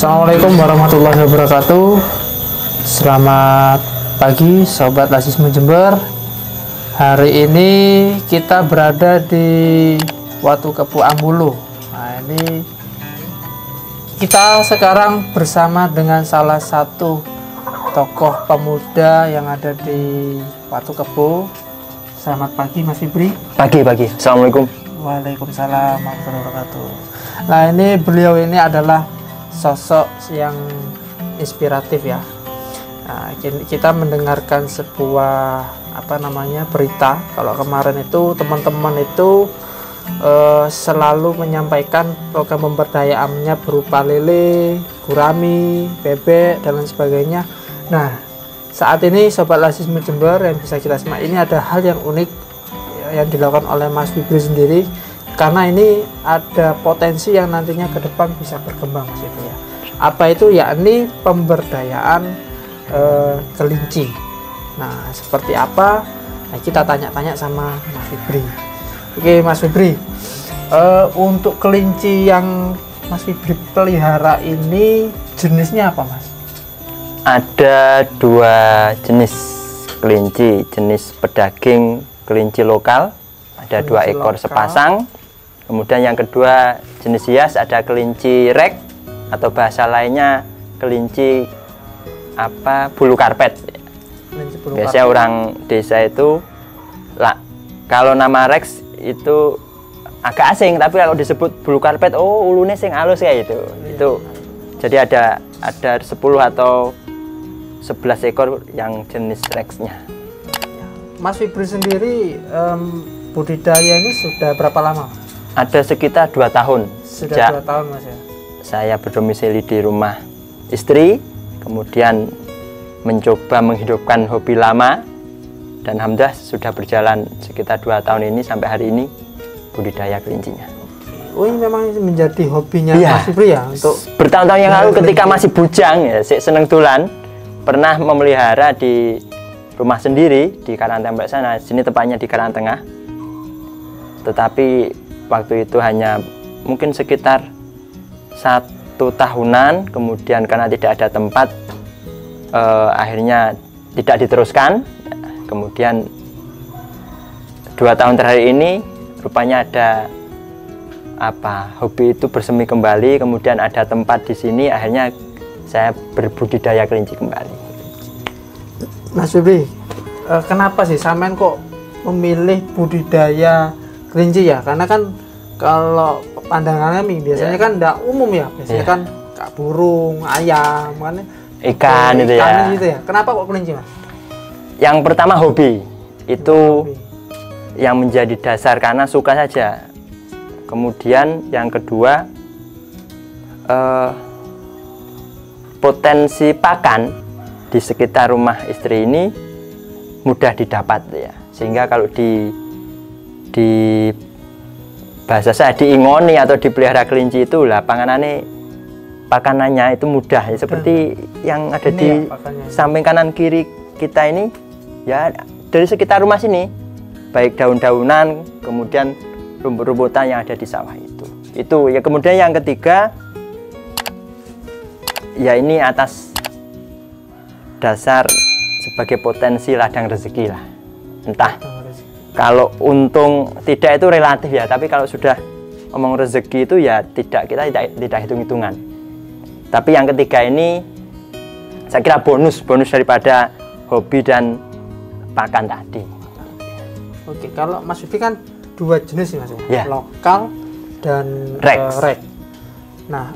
Assalamualaikum warahmatullahi wabarakatuh. Selamat pagi Sobat Lasisme Jember. Hari ini kita berada di Watu Kepu Ambulu. Nah, ini kita sekarang bersama dengan salah satu tokoh pemuda yang ada di Watu Kepu. Selamat pagi Mas Fibri. Pagi. Assalamualaikum. Waalaikumsalam warahmatullahi wabarakatuh. Nah, ini beliau ini adalah sosok yang inspiratif ya. Nah, kita mendengarkan sebuah berita kalau kemarin itu teman-teman itu selalu menyampaikan program pemberdayaannya berupa lele, gurami, bebek dan lain sebagainya. Nah, saat ini Sobat Lasisme Jember yang bisa kita simak, ini ada hal yang unik yang dilakukan oleh Mas Fibri sendiri, karena ini ada potensi yang nantinya ke depan bisa berkembang Mas Fibri ya. Apa itu? Yakni pemberdayaan kelinci. Nah, seperti apa? Nah, kita tanya-tanya sama Mas Fibri. Oke Mas Fibri, untuk kelinci yang Mas Fibri pelihara ini jenisnya apa Mas? Ada dua jenis kelinci, jenis pedaging kelinci lokal, ada kelinci 2 ekor lokal sepasang. Kemudian yang kedua jenis hias, ada kelinci rek atau bahasa lainnya kelinci bulu karpet. Biasanya orang desa itu kalau nama rex itu agak asing, tapi kalau disebut bulu karpet, oh ulunya sing halus kayak itu. Itu jadi ada 10 atau 11 ekor yang jenis rexnya. Mas Fibri sendiri budidaya ini sudah berapa lama? Ada sekitar 2 tahun. Sudah 2 tahun Mas ya? Saya berdomisili di rumah istri, kemudian mencoba menghidupkan hobi lama, dan alhamdulillah sudah berjalan sekitar 2 tahun ini sampai hari ini budidaya kelincinya. Oh, ini memang menjadi hobinya Mas Fibri ya? Untuk bertahun-tahun yang lalu ketika masih bujang ya, seneng tulan, pernah memelihara di rumah sendiri di Karangtengah sana, sini tepatnya di Karangtengah. Tetapi waktu itu hanya mungkin sekitar 1 tahunan, kemudian karena tidak ada tempat, akhirnya tidak diteruskan. Kemudian 2 tahun terakhir ini rupanya ada hobi itu bersemi kembali, kemudian ada tempat di sini, akhirnya saya berbudidaya kelinci kembali. Mas Fibri, kenapa sih sampean kok memilih budidaya kelinci ya? Karena kan kalau pandangannya biasanya kan tidak umum ya, biasanya kan burung, ayam, kan ikan itu ya. Kenapa kok kelinci Mas? Yang pertama hobi itu yang menjadi dasar, karena suka saja. Kemudian yang kedua potensi pakan di sekitar rumah istri ini mudah didapat ya, sehingga kalau di bahasa saya diingoni atau dipelihara kelinci itu lah pakanannya itu mudah ya, seperti yang ada di samping kanan kiri kita ini ya, dari sekitar rumah sini, baik daun-daunan, kemudian rumput-rumputan yang ada di sawah itu ya. Kemudian yang ketiga ya, ini atas dasar sebagai potensi ladang rezeki lah. Entah kalau untung tidak itu relatif ya, tapi kalau sudah ngomong rezeki itu ya kita tidak hitung-hitungan. Tapi yang ketiga ini saya kira bonus daripada hobi dan pakan tadi. Oke, kalau Mas Fibri kan 2 jenis Mas ya, lokal dan rek. Nah,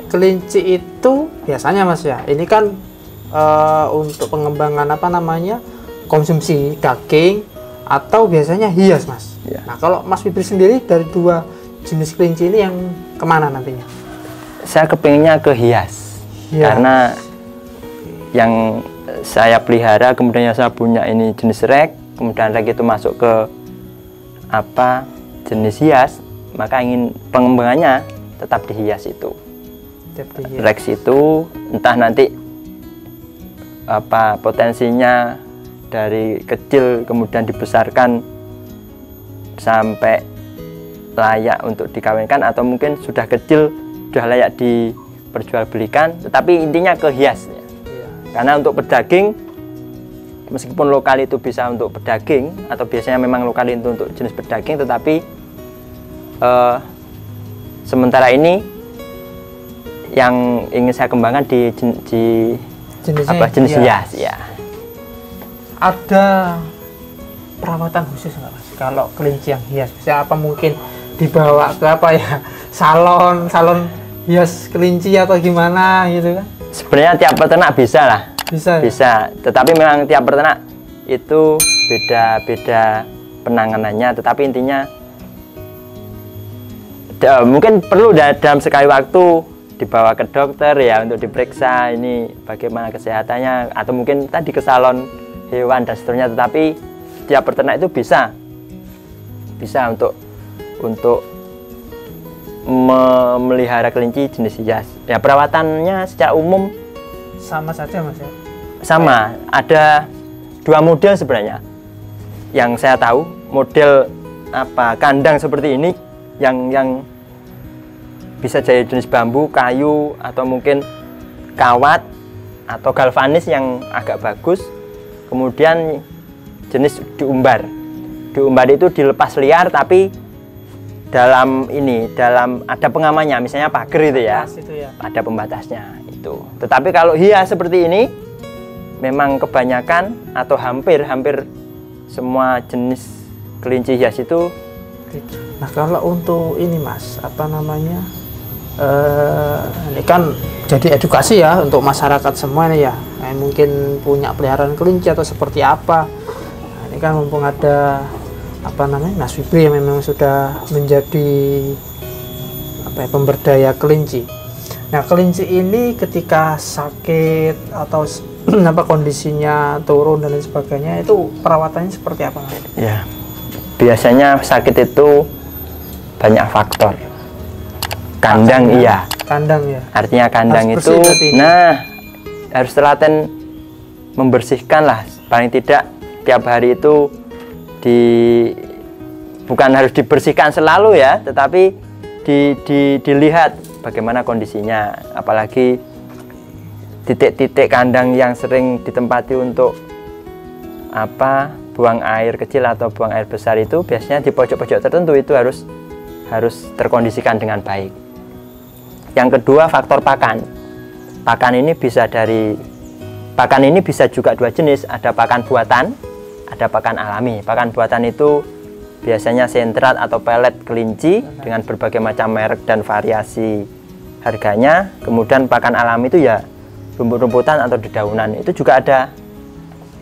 kelinci itu biasanya Mas ya, ini kan untuk pengembangan konsumsi daging atau biasanya hias Mas. Nah, kalau Mas Fibri sendiri dari 2 jenis kelinci ini yang kemana nantinya? Saya kepinginnya ke hias. Karena yang saya pelihara, kemudian yang saya punya ini jenis rek, kemudian rek itu masuk ke jenis hias, maka ingin pengembangannya tetap di hias itu. Rex itu entah nanti potensinya dari kecil kemudian dibesarkan sampai layak untuk dikawinkan, atau mungkin sudah kecil sudah layak diperjualbelikan, tetapi intinya ke hias ya. Iya. Karena untuk pedaging, meskipun lokal itu bisa untuk pedaging atau biasanya memang lokal itu untuk jenis pedaging, tetapi sementara ini yang ingin saya kembangkan di jenis hias ya. Ada perawatan khusus nggak Mas kalau kelinci yang hias? Bisa apa mungkin dibawa ke apa ya, salon hias kelinci atau gimana gitu kan? Sebenarnya tiap peternak bisa lah, bisa. Tetapi memang tiap peternak itu beda-beda penanganannya. Tetapi intinya mungkin perlu dalam sekali waktu dibawa ke dokter ya untuk diperiksa ini bagaimana kesehatannya, atau mungkin tadi ke salon hewan dan seterusnya. Tetapi tiap peternak itu bisa untuk memelihara kelinci jenis hias. Ya, perawatannya secara umum sama saja Mas ya? Sama, ada dua model sebenarnya yang saya tahu. Model kandang seperti ini yang bisa jadi jenis bambu, kayu, atau mungkin kawat atau galvanis yang agak bagus. Kemudian jenis diumbar itu dilepas liar, tapi dalam ada pengamannya, misalnya pagar itu ya, ada pembatasnya itu. Tetapi kalau hias seperti ini, memang kebanyakan atau hampir semua jenis kelinci hias itu. Nah, kalau untuk ini Mas, ini kan jadi edukasi ya untuk masyarakat semua nih ya, mungkin punya peliharaan kelinci atau seperti apa. Nah, ini kan mumpung ada Mas Fibri yang memang sudah menjadi pemberdaya kelinci. Nah, kelinci ini ketika sakit atau kondisinya turun dan lain sebagainya, itu perawatannya seperti apa Mas? Ya, biasanya sakit itu banyak faktor. Kandang iya. Kandang ya. Artinya kandang harus itu, harus telaten membersihkan lah. Paling tidak tiap hari itu bukan harus dibersihkan selalu ya, tetapi dilihat bagaimana kondisinya. Apalagi titik-titik kandang yang sering ditempati untuk buang air kecil atau buang air besar itu biasanya di pojok-pojok tertentu itu harus terkondisikan dengan baik. Yang kedua, faktor pakan. Pakan ini bisa juga dua jenis, ada pakan buatan, ada pakan alami. Pakan buatan itu biasanya sentrat atau pelet kelinci dengan berbagai macam merek dan variasi harganya. Kemudian pakan alami itu ya rumput-rumputan atau dedaunan. Itu juga ada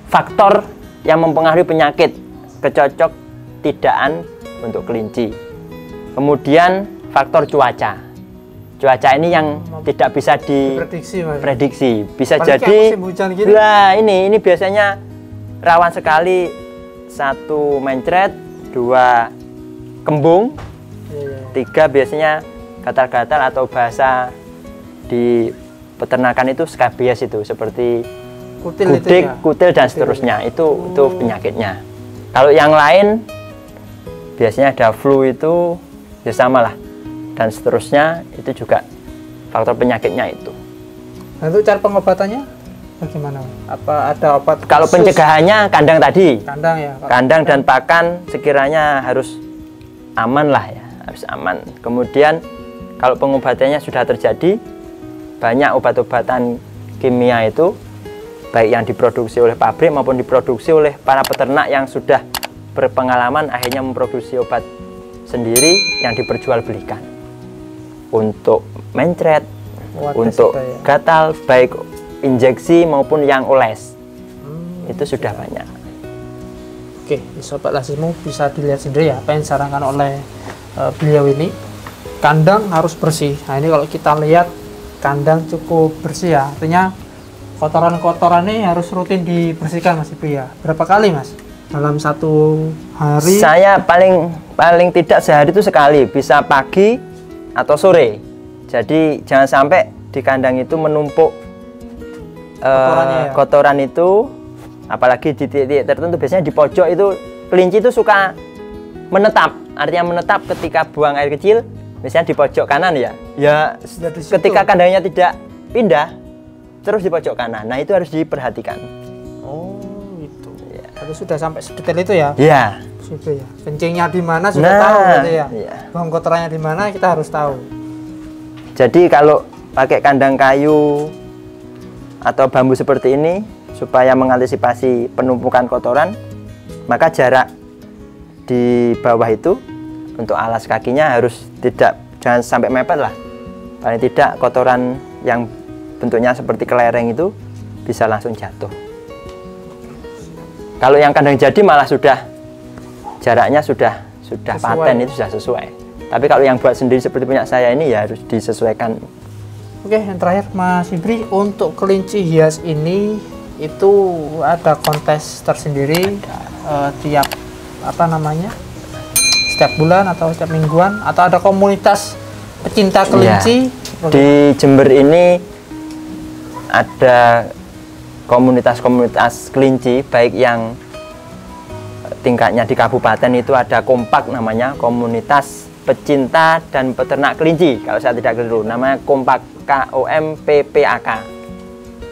faktor yang mempengaruhi penyakit, kecocok tidakan untuk kelinci. Kemudian faktor cuaca. Cuaca ini yang tidak bisa diprediksi. Bisa jadi ini biasanya rawan sekali, 1 mencret, 2 kembung, 3 biasanya gatal-gatal atau bahasa di peternakan itu skabies, itu seperti kutil dan seterusnya. Itu penyakitnya. Kalau yang lain biasanya ada flu, itu ya sama lah, dan seterusnya, itu juga faktor penyakitnya itu. Nah, untuk cara pengobatannya bagaimana? Apa ada obat? Kalau pencegahannya kandang tadi. Kandang ya. Kandang dan pakan sekiranya harus aman lah ya, harus aman. Kemudian kalau pengobatannya sudah terjadi, banyak obat-obatan kimia itu, baik yang diproduksi oleh pabrik maupun diproduksi oleh para peternak yang sudah berpengalaman, akhirnya memproduksi obat sendiri yang diperjualbelikan. Untuk mencret, untuk gatal, baik injeksi maupun yang oles, itu sudah banyak. Oke, Sobat Lasismu bisa dilihat sendiri ya apa yang disarankan oleh beliau ini. Kandang harus bersih. Nah, ini kalau kita lihat kandang cukup bersih ya, artinya kotoran-kotoran ini harus rutin dibersihkan Mas Ibu ya. Berapa kali Mas? Dalam satu hari? Saya paling tidak sehari itu sekali, bisa pagi atau sore. Jadi jangan sampai di kandang itu menumpuk kotoran itu, apalagi di titik tertentu. Biasanya di pojok itu kelinci itu suka menetap. Artinya menetap ketika buang air kecil, misalnya di pojok kanan ya Ya, di situ. ketika kandangnya tidak pindah terus di pojok kanan. Nah itu harus diperhatikan. Oh gitu. Ya. Tapi sudah sampai sedetail itu ya. Ya. Situ ya. Kencingnya di mana sudah Nah, tahu gitu ya. iya. Buang kotorannya di mana kita harus tahu. Jadi kalau pakai kandang kayu atau bambu seperti ini supaya mengantisipasi penumpukan kotoran, maka jarak di bawah itu untuk alas kakinya harus jangan sampai mepet lah. Paling tidak kotoran yang bentuknya seperti kelereng itu bisa langsung jatuh. Kalau yang kandang jadi malah jaraknya sudah Sesuai. paten, itu sudah sesuai. Tapi kalau yang buat sendiri seperti punya saya ini ya harus disesuaikan. Oke, yang terakhir Mas Fibri, untuk kelinci hias ini itu ada kontes tersendiri tiap setiap bulan atau setiap mingguan, atau ada komunitas pecinta kelinci? Ya, di Jember ini ada komunitas-komunitas kelinci, baik yang tingkatnya di kabupaten itu ada kompak namanya, komunitas pecinta dan peternak kelinci kalau saya tidak keliru, namanya kompak, KOMPPAK.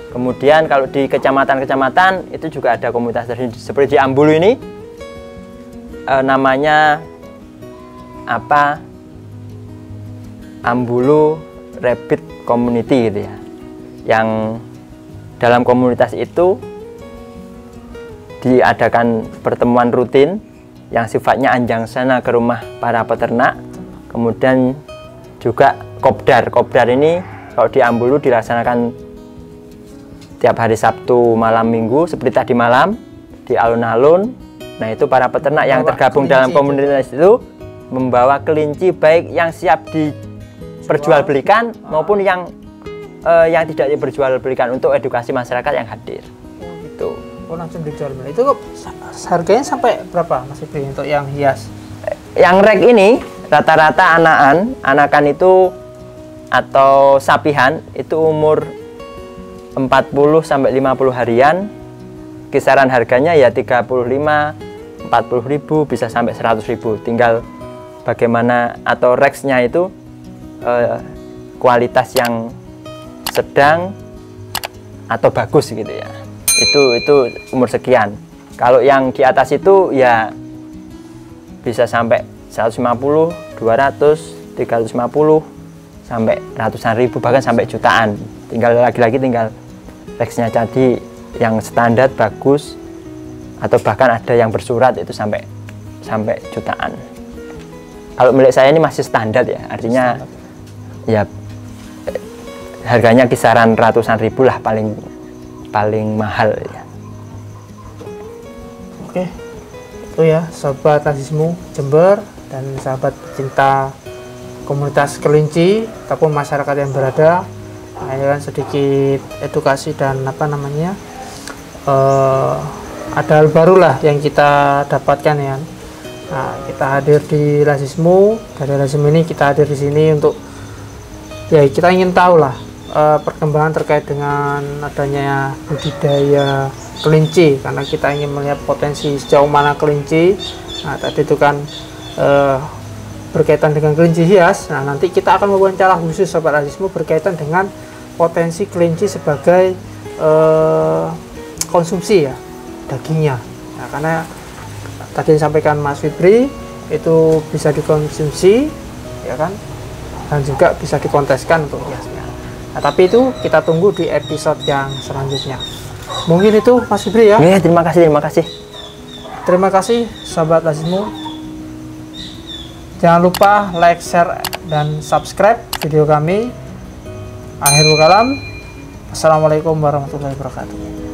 Kemudian kalau di kecamatan-kecamatan itu juga ada komunitas tersendiri, seperti di Ambulu ini namanya Ambulu Rabbit Community gitu ya, yang dalam komunitas itu diadakan pertemuan rutin yang sifatnya anjang sana ke rumah para peternak. Kemudian juga kopdar ini kalau di Ambulu dilaksanakan tiap hari Sabtu malam Minggu, seperti tadi malam di alun-alun. Nah itu para peternak yang tergabung dalam komunitas itu membawa kelinci, baik yang siap diperjualbelikan maupun yang tidak diperjualbelikan, untuk edukasi masyarakat yang hadir. Itu. Oh, langsung dijual beli. Itu kok harganya sampai berapa Mas Fibri untuk yang hias? Yang rek ini rata-rata anakan itu atau sapihan itu umur 40 sampai 50 harian. Kisaran harganya ya 35, 40.000 bisa sampai 100.000. Tinggal bagaimana, atau reksnya itu kualitas yang sedang atau bagus gitu ya. Itu umur sekian. Kalau yang di atas itu ya bisa sampai 150, 200, 350 sampai ratusan ribu, bahkan sampai jutaan. Tinggal lagi-lagi tinggal reksnya jadi yang standar bagus, atau bahkan ada yang bersurat itu sampai jutaan. Kalau milik saya ini masih standar ya, artinya ya harganya kisaran ratusan ribu lah, paling mahal ya. Oke, itu ya sobat Rasismu Jember dan sahabat pecinta komunitas kelinci ataupun masyarakat yang berada. Nah, ini kan sedikit edukasi dan ada hal baru lah yang kita dapatkan ya. Nah, kita hadir di Rasismu, dari Rasismu ini kita hadir di sini untuk ya kita ingin tahu lah perkembangan terkait dengan adanya budidaya kelinci, karena kita ingin melihat potensi sejauh mana kelinci. Nah, tadi itu kan berkaitan dengan kelinci hias. Nah, nanti kita akan wawancara khusus sobat Rasismu berkaitan dengan potensi kelinci sebagai konsumsi ya, dagingnya. Nah, karena tadi disampaikan Mas Fibri itu bisa dikonsumsi ya kan, dan juga bisa dikonteskan untuk hiasnya. Nah, tapi itu kita tunggu di episode yang selanjutnya. Mungkin itu Mas Fibri ya. Ya, terima kasih. Terima kasih sahabat Rasismu. Jangan lupa like, share, dan subscribe video kami. Akhirul kalam. Assalamualaikum warahmatullahi wabarakatuh.